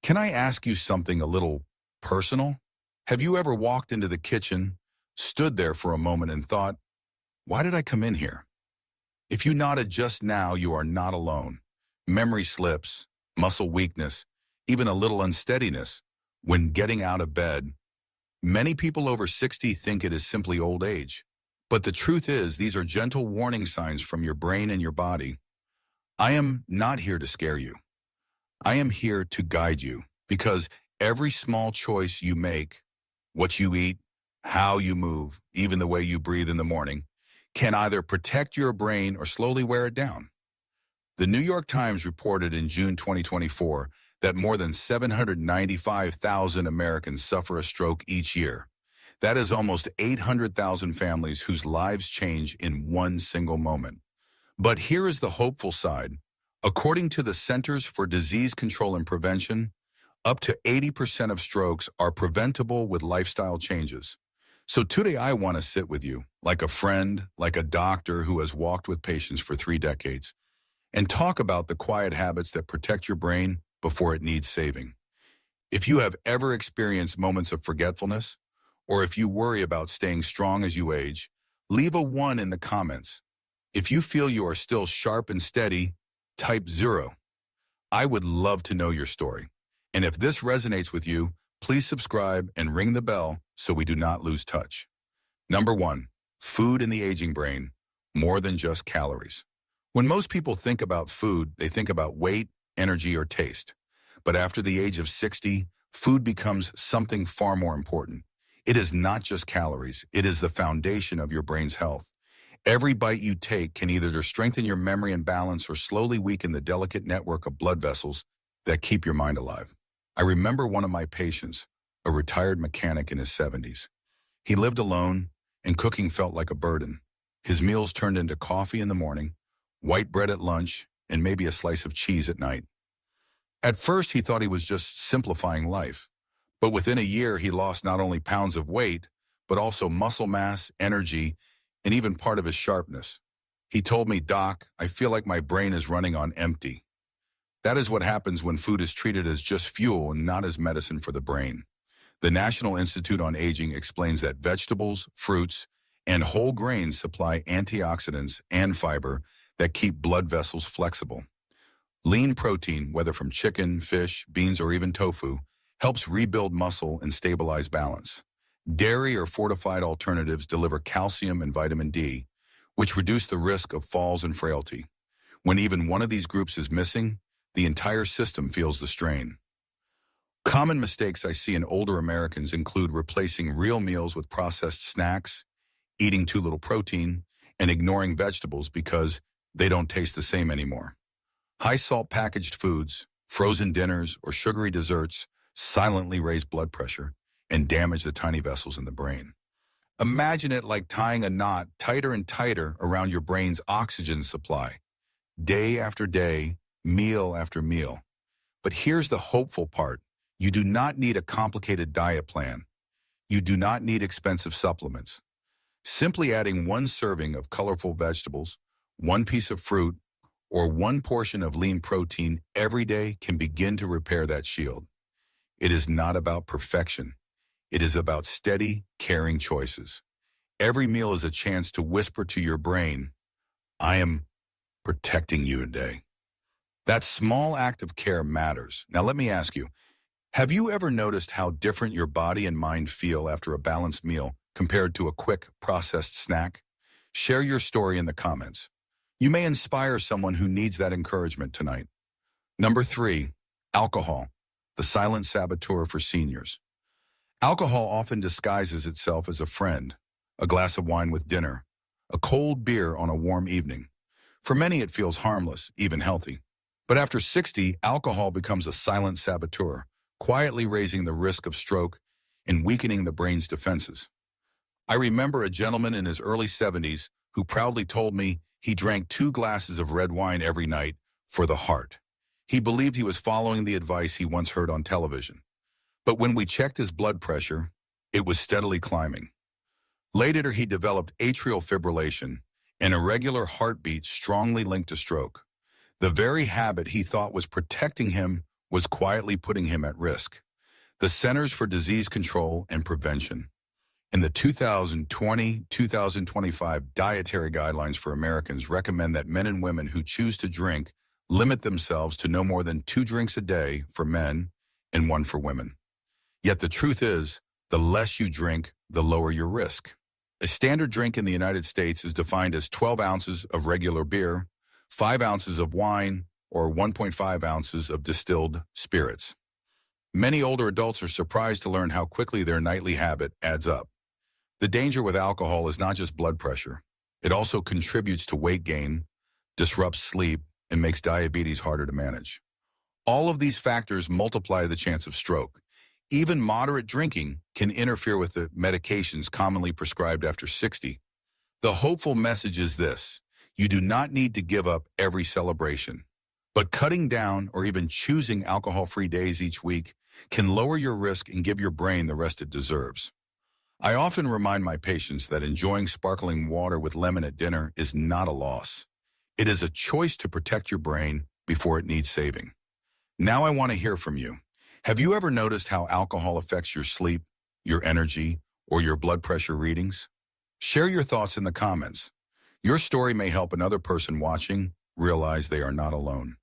Can I ask you something a little personal? Have you ever walked into the kitchen, stood there for a moment and thought, why did I come in here? If you nodded just now, you are not alone. Memory slips, muscle weakness, even a little unsteadiness when getting out of bed. Many people over 60 think it is simply old age. But the truth is, these are gentle warning signs from your brain and your body. I am not here to scare you. I am here to guide you because every small choice you make, what you eat, how you move, even the way you breathe in the morning, can either protect your brain or slowly wear it down. The New York Times reported in June 2024 that more than 795,000 Americans suffer a stroke each year. That is almost 800,000 families whose lives change in one single moment. But here is the hopeful side. According to the Centers for Disease Control and Prevention, up to 80% of strokes are preventable with lifestyle changes. So today I want to sit with you, like a friend, like a doctor who has walked with patients for 3 decades, and talk about the quiet habits that protect your brain before it needs saving. If you have ever experienced moments of forgetfulness, or if you worry about staying strong as you age, leave a 1 in the comments. If you feel you are still sharp and steady, type 0. I would love to know your story. And if this resonates with you, please subscribe and ring the bell so we do not lose touch. Number 1, food in the aging brain, more than just calories. When most people think about food, they think about weight, energy, or taste. But after the age of 60, food becomes something far more important. It is not just calories, it is the foundation of your brain's health. Every bite you take can either strengthen your memory and balance or slowly weaken the delicate network of blood vessels that keep your mind alive. I remember one of my patients, a retired mechanic in his 70s. He lived alone, and cooking felt like a burden. His meals turned into coffee in the morning, white bread at lunch, and maybe a slice of cheese at night. At first, he thought he was just simplifying life. But within a year, he lost not only pounds of weight, but also muscle mass, energy, and even part of his sharpness. He told me, "Doc, I feel like my brain is running on empty." That is what happens when food is treated as just fuel and not as medicine for the brain. The National Institute on Aging explains that vegetables, fruits, and whole grains supply antioxidants and fiber that keep blood vessels flexible. Lean protein, whether from chicken, fish, beans, or even tofu, helps rebuild muscle and stabilize balance. Dairy or fortified alternatives deliver calcium and vitamin D, which reduce the risk of falls and frailty. When even one of these groups is missing, the entire system feels the strain. Common mistakes I see in older Americans include replacing real meals with processed snacks, eating too little protein, and ignoring vegetables because they don't taste the same anymore. High-salt packaged foods, frozen dinners, or sugary desserts silently raise blood pressure and damage the tiny vessels in the brain. Imagine it like tying a knot tighter and tighter around your brain's oxygen supply, day after day, meal after meal. But here's the hopeful part. You do not need a complicated diet plan. You do not need expensive supplements. Simply adding 1 serving of colorful vegetables, 1 piece of fruit, or 1 portion of lean protein every day can begin to repair that shield. It is not about perfection. It is about steady, caring choices. Every meal is a chance to whisper to your brain, "I am protecting you today." That small act of care matters. Now let me ask you, have you ever noticed how different your body and mind feel after a balanced meal compared to a quick, processed snack? Share your story in the comments. You may inspire someone who needs that encouragement tonight. Number 3, alcohol, the silent saboteur for seniors. Alcohol often disguises itself as a friend, a glass of wine with dinner, a cold beer on a warm evening. For many, it feels harmless, even healthy. But after 60, alcohol becomes a silent saboteur, quietly raising the risk of stroke and weakening the brain's defenses. I remember a gentleman in his early 70s who proudly told me he drank 2 glasses of red wine every night for the heart. He believed he was following the advice he once heard on television. But when we checked his blood pressure, it was steadily climbing. Later, he developed atrial fibrillation, an irregular heartbeat strongly linked to stroke. The very habit he thought was protecting him was quietly putting him at risk. The Centers for Disease Control and Prevention, in the 2020-2025 Dietary Guidelines for Americans, recommend that men and women who choose to drink limit themselves to no more than 2 drinks a day for men and 1 for women. Yet the truth is, the less you drink, the lower your risk. A standard drink in the United States is defined as 12 ounces of regular beer, 5 ounces of wine, or 1.5 ounces of distilled spirits. Many older adults are surprised to learn how quickly their nightly habit adds up. The danger with alcohol is not just blood pressure. It also contributes to weight gain, disrupts sleep, and makes diabetes harder to manage. All of these factors multiply the chance of stroke. Even moderate drinking can interfere with the medications commonly prescribed after 60. The hopeful message is this: you do not need to give up every celebration, but cutting down or even choosing alcohol-free days each week can lower your risk and give your brain the rest it deserves. I often remind my patients that enjoying sparkling water with lemon at dinner is not a loss. It is a choice to protect your brain before it needs saving. Now I want to hear from you. Have you ever noticed how alcohol affects your sleep, your energy, or your blood pressure readings? Share your thoughts in the comments. Your story may help another person watching realize they are not alone.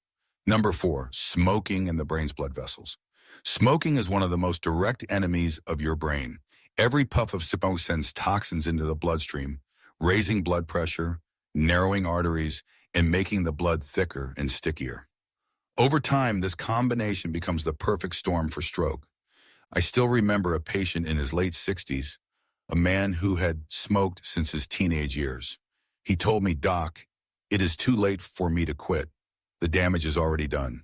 Number 4, smoking and the brain's blood vessels. Smoking is one of the most direct enemies of your brain. Every puff of smoke sends toxins into the bloodstream, raising blood pressure, narrowing arteries, and making the blood thicker and stickier. Over time, this combination becomes the perfect storm for stroke. I still remember a patient in his late 60s, a man who had smoked since his teenage years. He told me, "Doc, it is too late for me to quit. The damage is already done."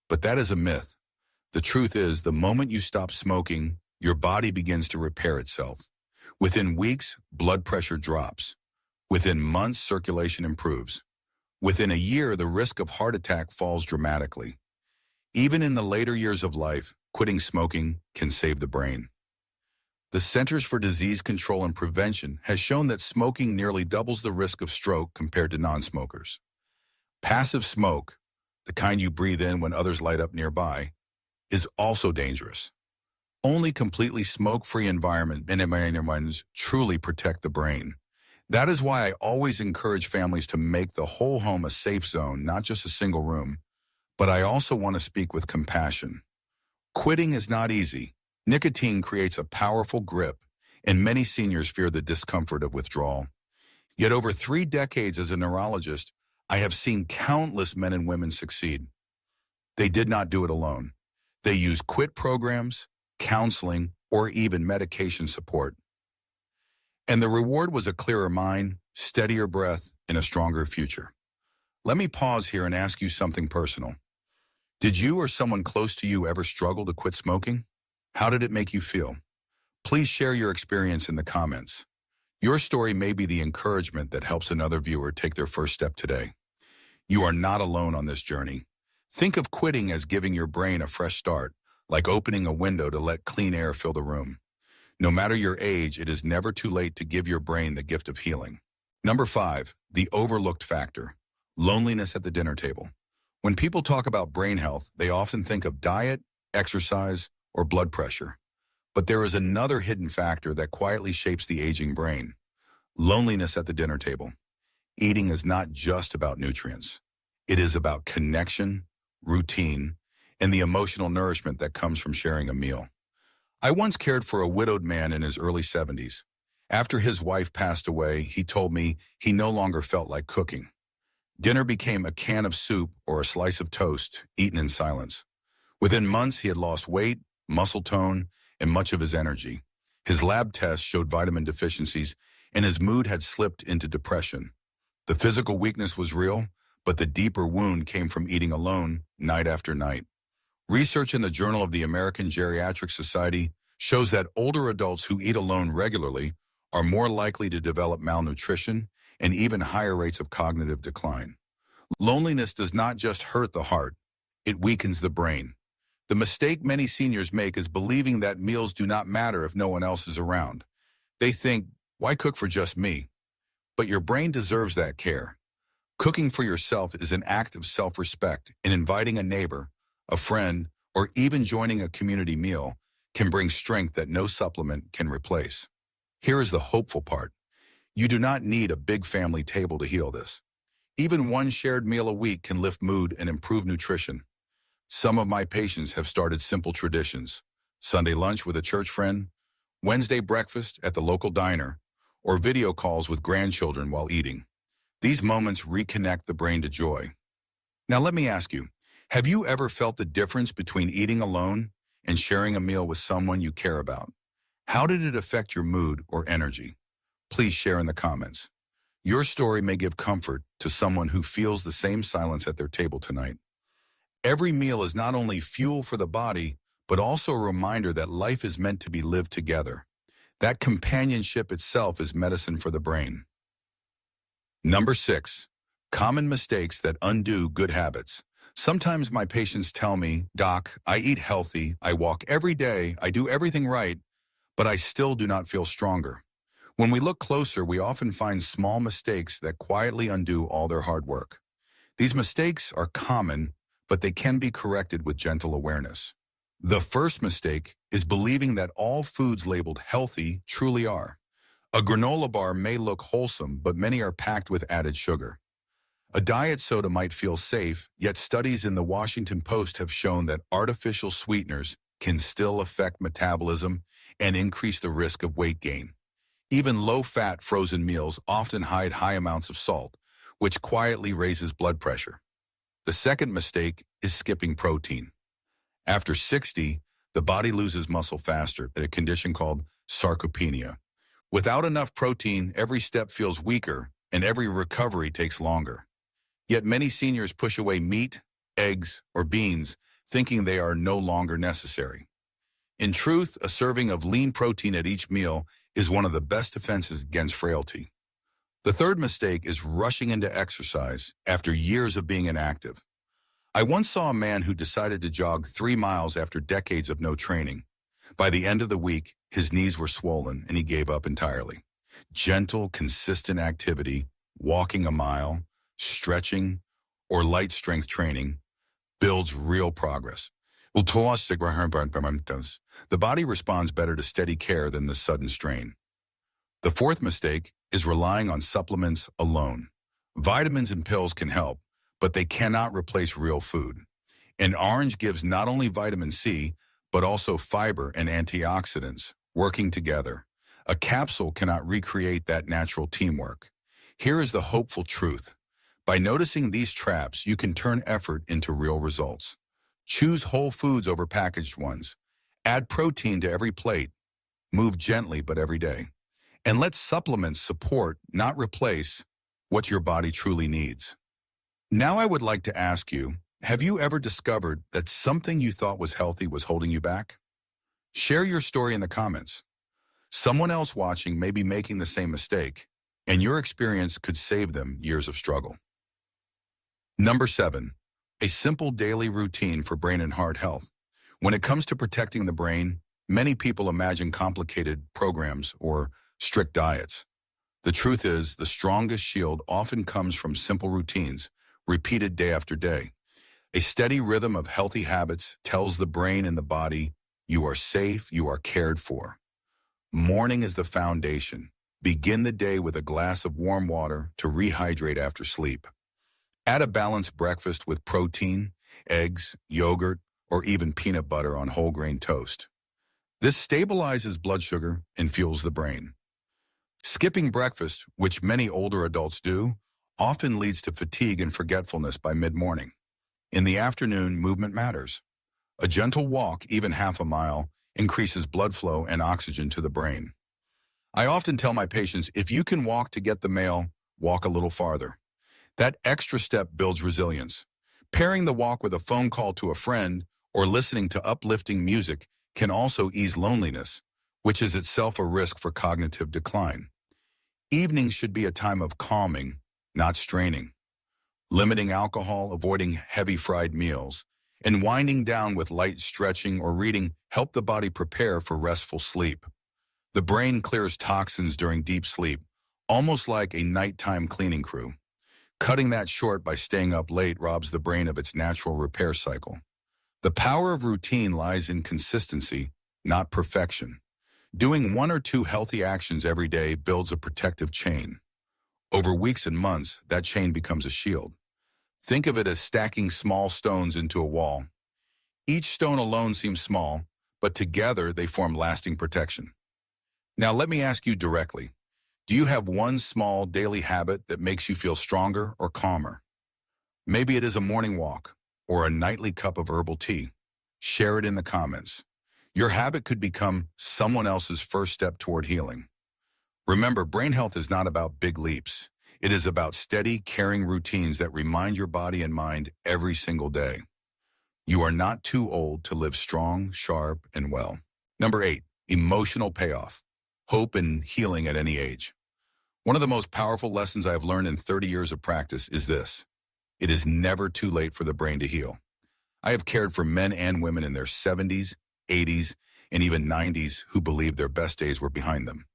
But that is a myth. The truth is, the moment you stop smoking, your body begins to repair itself. Within weeks, blood pressure drops. Within months, circulation improves. Within a year, the risk of heart attack falls dramatically. Even in the later years of life, quitting smoking can save the brain. The Centers for Disease Control and Prevention has shown that smoking nearly doubles the risk of stroke compared to non-smokers. Passive smoke, the kind you breathe in when others light up nearby, is also dangerous. Only completely smoke-free environments truly protect the brain. That is why I always encourage families to make the whole home a safe zone, not just a single room. But I also want to speak with compassion. Quitting is not easy. Nicotine creates a powerful grip, and many seniors fear the discomfort of withdrawal. Yet over 3 decades as a neurologist, I have seen countless men and women succeed. They did not do it alone. They used quit programs, counseling, or even medication support. And the reward was a clearer mind, steadier breath, and a stronger future. Let me pause here and ask you something personal. Did you or someone close to you ever struggle to quit smoking? How did it make you feel? Please share your experience in the comments. Your story may be the encouragement that helps another viewer take their first step today. You are not alone on this journey. Think of quitting as giving your brain a fresh start, like opening a window to let clean air fill the room. No matter your age, it is never too late to give your brain the gift of healing. Number 5, the overlooked factor: loneliness at the dinner table. When people talk about brain health, they often think of diet, exercise, or blood pressure. But there is another hidden factor that quietly shapes the aging brain: loneliness at the dinner table. Eating is not just about nutrients. It is about connection, routine, and the emotional nourishment that comes from sharing a meal. I once cared for a widowed man in his early 70s. After his wife passed away, he told me he no longer felt like cooking. Dinner became a can of soup or a slice of toast, eaten in silence. Within months, he had lost weight, muscle tone, and much of his energy. His lab tests showed vitamin deficiencies, and his mood had slipped into depression. The physical weakness was real, but the deeper wound came from eating alone night after night. Research in the Journal of the American Geriatric Society shows that older adults who eat alone regularly are more likely to develop malnutrition and even higher rates of cognitive decline. Loneliness does not just hurt the heart, it weakens the brain. The mistake many seniors make is believing that meals do not matter if no one else is around. They think, why cook for just me? But your brain deserves that care. Cooking for yourself is an act of self-respect, and inviting a neighbor, a friend, or even joining a community meal can bring strength that no supplement can replace. Here is the hopeful part. You do not need a big family table to heal this. Even one shared meal a week can lift mood and improve nutrition. Some of my patients have started simple traditions: Sunday lunch with a church friend, Wednesday breakfast at the local diner, or video calls with grandchildren while eating. These moments reconnect the brain to joy. Now let me ask you, have you ever felt the difference between eating alone and sharing a meal with someone you care about? How did it affect your mood or energy? Please share in the comments. Your story may give comfort to someone who feels the same silence at their table tonight. Every meal is not only fuel for the body, but also a reminder that life is meant to be lived together. That companionship itself is medicine for the brain. Number 6, common mistakes that undo good habits. Sometimes my patients tell me, "Doc, I eat healthy, I walk every day, I do everything right, but I still do not feel stronger." When we look closer, we often find small mistakes that quietly undo all their hard work. These mistakes are common, but they can be corrected with gentle awareness. The first mistake is believing that all foods labeled healthy truly are. A granola bar may look wholesome, but many are packed with added sugar. A diet soda might feel safe, yet studies in the Washington Post have shown that artificial sweeteners can still affect metabolism and increase the risk of weight gain. Even low-fat frozen meals often hide high amounts of salt, which quietly raises blood pressure. The second mistake is skipping protein. After 60, the body loses muscle faster at a condition called sarcopenia. Without enough protein, every step feels weaker and every recovery takes longer. Yet many seniors push away meat, eggs, or beans, thinking they are no longer necessary. In truth, a serving of lean protein at each meal is one of the best defenses against frailty. The third mistake is rushing into exercise after years of being inactive. I once saw a man who decided to jog 3 miles after decades of no training. By the end of the week, his knees were swollen and he gave up entirely. Gentle, consistent activity, walking a mile, stretching, or light strength training builds real progress. The body responds better to steady care than the sudden strain. The fourth mistake is relying on supplements alone. Vitamins and pills can help, but they cannot replace real food. An orange gives not only vitamin C, but also fiber and antioxidants working together. A capsule cannot recreate that natural teamwork. Here is the hopeful truth. By noticing these traps, you can turn effort into real results. Choose whole foods over packaged ones. Add protein to every plate. Move gently but every day. And let supplements support, not replace, what your body truly needs. Now I would like to ask you, have you ever discovered that something you thought was healthy was holding you back? Share your story in the comments. Someone else watching may be making the same mistake, and your experience could save them years of struggle. Number 7, a simple daily routine for brain and heart health. When it comes to protecting the brain, many people imagine complicated programs or strict diets. The truth is, the strongest shield often comes from simple routines, repeated day after day. A steady rhythm of healthy habits tells the brain and the body, you are safe, you are cared for. Morning is the foundation. Begin the day with a glass of warm water to rehydrate after sleep. Add a balanced breakfast with protein, eggs, yogurt, or even peanut butter on whole grain toast. This stabilizes blood sugar and fuels the brain. Skipping breakfast, which many older adults do, often leads to fatigue and forgetfulness by mid-morning. In the afternoon, movement matters. A gentle walk, even half a mile, increases blood flow and oxygen to the brain. I often tell my patients, if you can walk to get the mail, walk a little farther. That extra step builds resilience. Pairing the walk with a phone call to a friend or listening to uplifting music can also ease loneliness, which is itself a risk for cognitive decline. Evenings should be a time of calming, not straining. Limiting alcohol, avoiding heavy fried meals, and winding down with light stretching or reading help the body prepare for restful sleep. The brain clears toxins during deep sleep, almost like a nighttime cleaning crew. Cutting that short by staying up late robs the brain of its natural repair cycle. The power of routine lies in consistency, not perfection. Doing one or two healthy actions every day builds a protective chain. Over weeks and months, that chain becomes a shield. Think of it as stacking small stones into a wall. Each stone alone seems small, but together they form lasting protection. Now let me ask you directly, do you have one small daily habit that makes you feel stronger or calmer? Maybe it is a morning walk or a nightly cup of herbal tea. Share it in the comments. Your habit could become someone else's first step toward healing. Remember, brain health is not about big leaps. It is about steady, caring routines that remind your body and mind every single day. You are not too old to live strong, sharp, and well. Number 8, emotional payoff. Hope and healing at any age. One of the most powerful lessons I have learned in 30 years of practice is this. It is never too late for the brain to heal. I have cared for men and women in their 70s, 80s, and even 90s who believed their best days were behind them.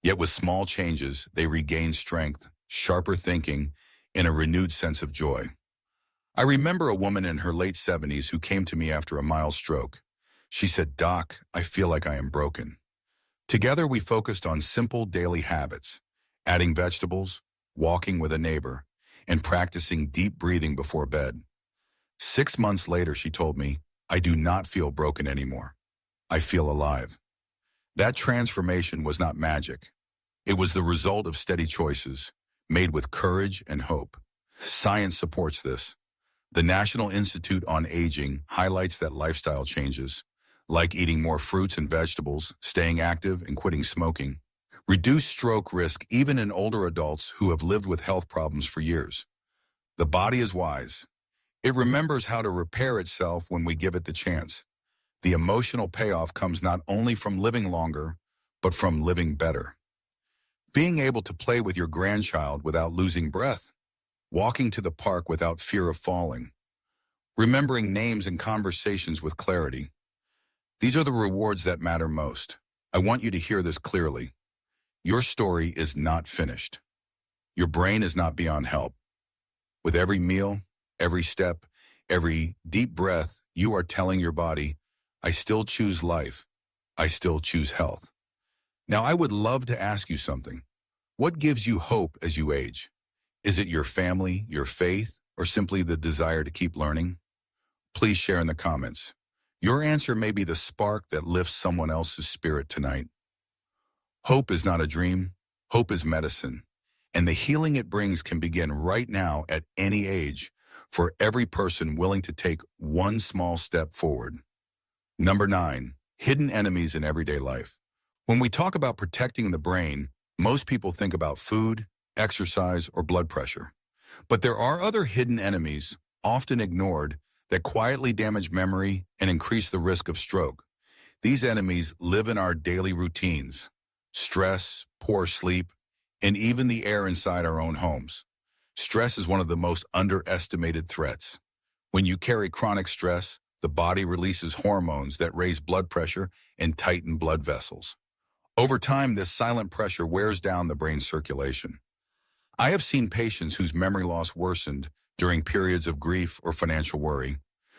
Yet with small changes, they regained strength, sharper thinking, and a renewed sense of joy. I remember a woman in her late 70s who came to me after a mild stroke. She said, "Doc, I feel like I am broken." Together we focused on simple daily habits, adding vegetables, walking with a neighbor, and practicing deep breathing before bed. 6 months later, she told me, "I do not feel broken anymore. I feel alive." That transformation was not magic. It was the result of steady choices, made with courage and hope. Science supports this. The National Institute on Aging highlights that lifestyle changes, like eating more fruits and vegetables, staying active, and quitting smoking, reduce stroke risk even in older adults who have lived with health problems for years. The body is wise. It remembers how to repair itself when we give it the chance. The emotional payoff comes not only from living longer, but from living better. Being able to play with your grandchild without losing breath, walking to the park without fear of falling, remembering names and conversations with clarity. These are the rewards that matter most. I want you to hear this clearly. Your story is not finished. Your brain is not beyond help. With every meal, every step, every deep breath, you are telling your body, "I still choose life. I still choose health." Now, I would love to ask you something. What gives you hope as you age? Is it your family, your faith, or simply the desire to keep learning? Please share in the comments. Your answer may be the spark that lifts someone else's spirit tonight. Hope is not a dream. Hope is medicine. And the healing it brings can begin right now at any age for every person willing to take one small step forward. Number 9, hidden enemies in everyday life. When we talk about protecting the brain, most people think about food, exercise, or blood pressure. But there are other hidden enemies, often ignored, that quietly damage memory and increase the risk of stroke. These enemies live in our daily routines: stress, poor sleep, and even the air inside our own homes. Stress is one of the most underestimated threats. When you carry chronic stress, the body releases hormones that raise blood pressure and tighten blood vessels. Over time, this silent pressure wears down the brain's circulation. I have seen patients whose memory loss worsened during periods of grief or financial worry.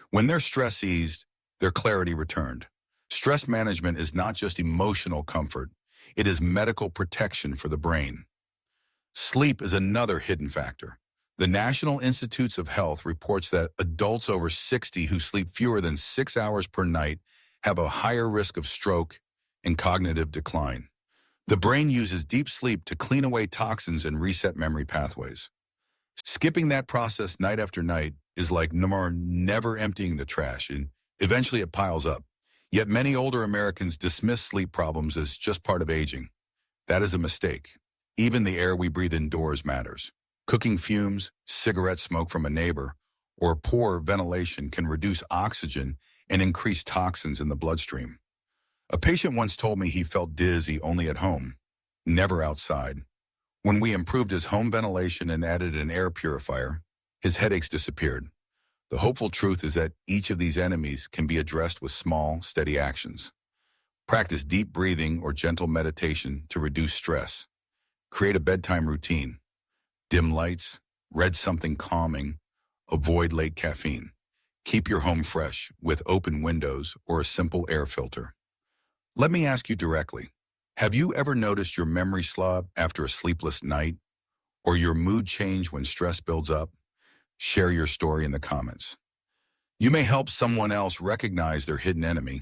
When their stress eased, their clarity returned. Stress management is not just emotional comfort, it is medical protection for the brain. Sleep is another hidden factor. The National Institutes of Health reports that adults over 60 who sleep fewer than 6 hours per night have a higher risk of stroke and cognitive decline. The brain uses deep sleep to clean away toxins and reset memory pathways. Skipping that process night after night is like never emptying the trash, and eventually it piles up. Yet many older Americans dismiss sleep problems as just part of aging. That is a mistake. Even the air we breathe indoors matters. Cooking fumes, cigarette smoke from a neighbor, or poor ventilation can reduce oxygen and increase toxins in the bloodstream. A patient once told me he felt dizzy only at home, never outside. When we improved his home ventilation and added an air purifier, his headaches disappeared. The hopeful truth is that each of these enemies can be addressed with small, steady actions. Practice deep breathing or gentle meditation to reduce stress. Create a bedtime routine. Dim lights, read something calming, avoid late caffeine. Keep your home fresh with open windows or a simple air filter. Let me ask you directly, have you ever noticed your memory slop after a sleepless night or your mood change when stress builds up? Share your story in the comments. You may help someone else recognize their hidden enemy.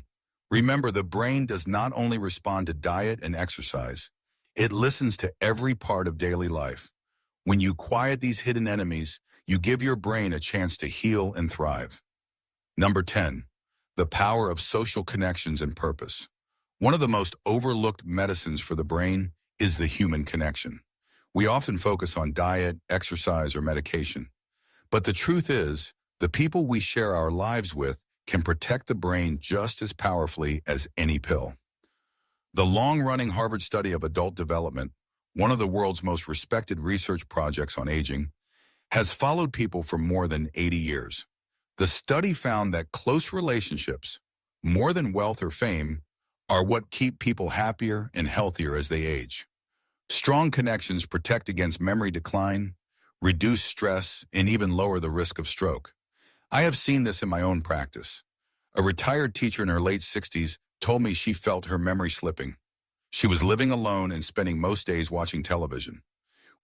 Remember, the brain does not only respond to diet and exercise, it listens to every part of daily life. When you quiet these hidden enemies, you give your brain a chance to heal and thrive. Number 10, the power of social connections and purpose. One of the most overlooked medicines for the brain is the human connection. We often focus on diet, exercise, or medication. But the truth is, the people we share our lives with can protect the brain just as powerfully as any pill. The long-running Harvard study of adult development, one of the world's most respected research projects on aging, has followed people for more than 80 years. The study found that close relationships, more than wealth or fame, are what keep people happier and healthier as they age. Strong connections protect against memory decline, reduce stress, and even lower the risk of stroke. I have seen this in my own practice. A retired teacher in her late 60s told me she felt her memory slipping. She was living alone and spending most days watching television.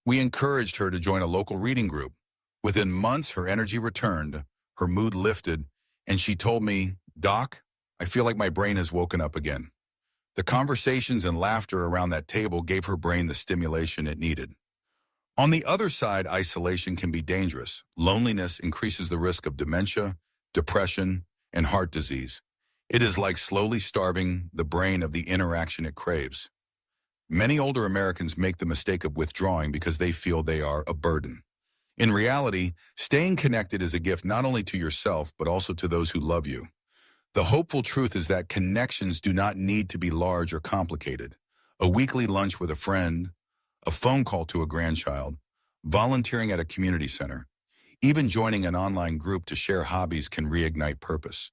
We encouraged her to join a local reading group. Within months, her energy returned, her mood lifted, and she told me, "Doc, I feel like my brain has woken up again." The conversations and laughter around that table gave her brain the stimulation it needed. On the other side, isolation can be dangerous. Loneliness increases the risk of dementia, depression, and heart disease. It is like slowly starving the brain of the interaction it craves. Many older Americans make the mistake of withdrawing because they feel they are a burden. In reality, staying connected is a gift not only to yourself, but also to those who love you. The hopeful truth is that connections do not need to be large or complicated. A weekly lunch with a friend, a phone call to a grandchild, volunteering at a community center, even joining an online group to share hobbies can reignite purpose.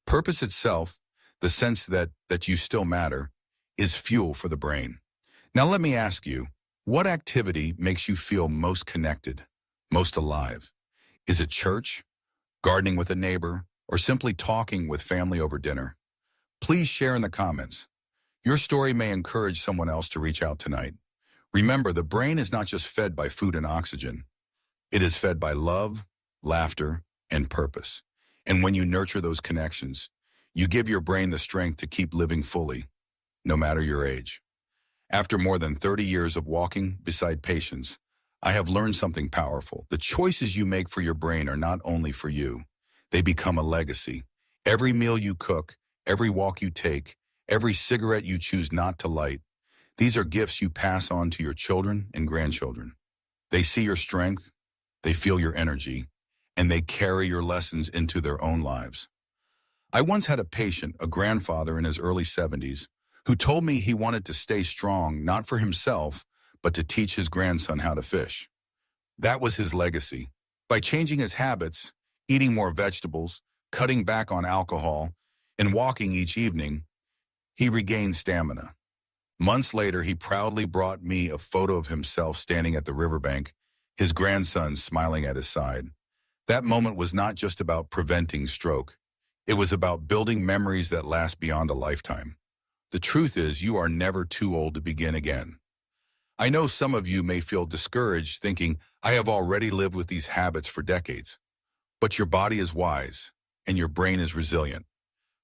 Purpose itself, the sense that you still matter, is fuel for the brain. Now let me ask you, what activity makes you feel most connected, most alive? Is it church, gardening with a neighbor, or simply talking with family over dinner? Please share in the comments. Your story may encourage someone else to reach out tonight. Remember, the brain is not just fed by food and oxygen. It is fed by love, laughter, and purpose. And when you nurture those connections, you give your brain the strength to keep living fully, no matter your age. After more than 30 years of walking beside patients, I have learned something powerful. The choices you make for your brain are not only for you, they become a legacy. Every meal you cook, every walk you take, every cigarette you choose not to light, these are gifts you pass on to your children and grandchildren. They see your strength, they feel your energy, and they carry your lessons into their own lives. I once had a patient, a grandfather in his early 70s, who told me he wanted to stay strong, not for himself, but to teach his grandson how to fish. That was his legacy. By changing his habits, eating more vegetables, cutting back on alcohol, and walking each evening, he regained stamina. Months later, he proudly brought me a photo of himself standing at the riverbank, his grandson smiling at his side. That moment was not just about preventing stroke. It was about building memories that last beyond a lifetime. The truth is, you are never too old to begin again. I know some of you may feel discouraged, thinking, I have already lived with these habits for decades. But your body is wise, and your brain is resilient.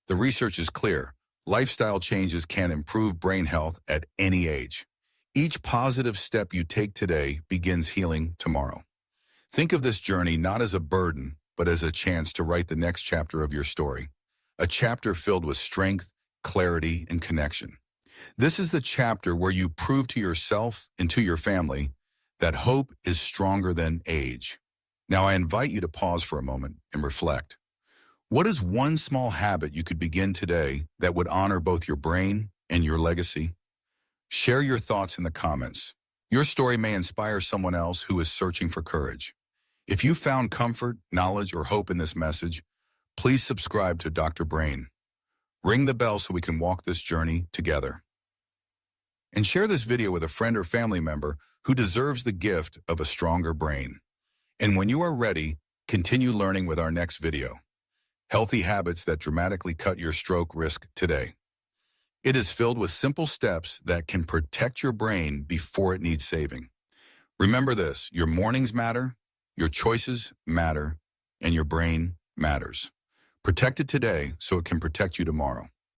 The research is clear. Lifestyle changes can improve brain health at any age. Each positive step you take today begins healing tomorrow. Think of this journey not as a burden, but as a chance to write the next chapter of your story. A chapter filled with strength, clarity, and connection. This is the chapter where you prove to yourself and to your family that hope is stronger than age. Now I invite you to pause for a moment and reflect. What is one small habit you could begin today that would honor both your brain and your legacy? Share your thoughts in the comments. Your story may inspire someone else who is searching for courage. If you found comfort, knowledge, or hope in this message, please subscribe to Dr. Brain. Ring the bell so we can walk this journey together. And share this video with a friend or family member who deserves the gift of a stronger brain. And when you are ready, continue learning with our next video. Healthy Habits That Dramatically Cut Your Stroke Risk Today. It is filled with simple steps that can protect your brain before it needs saving. Remember this, your mornings matter, your choices matter, and your brain matters. Protect it today so it can protect you tomorrow.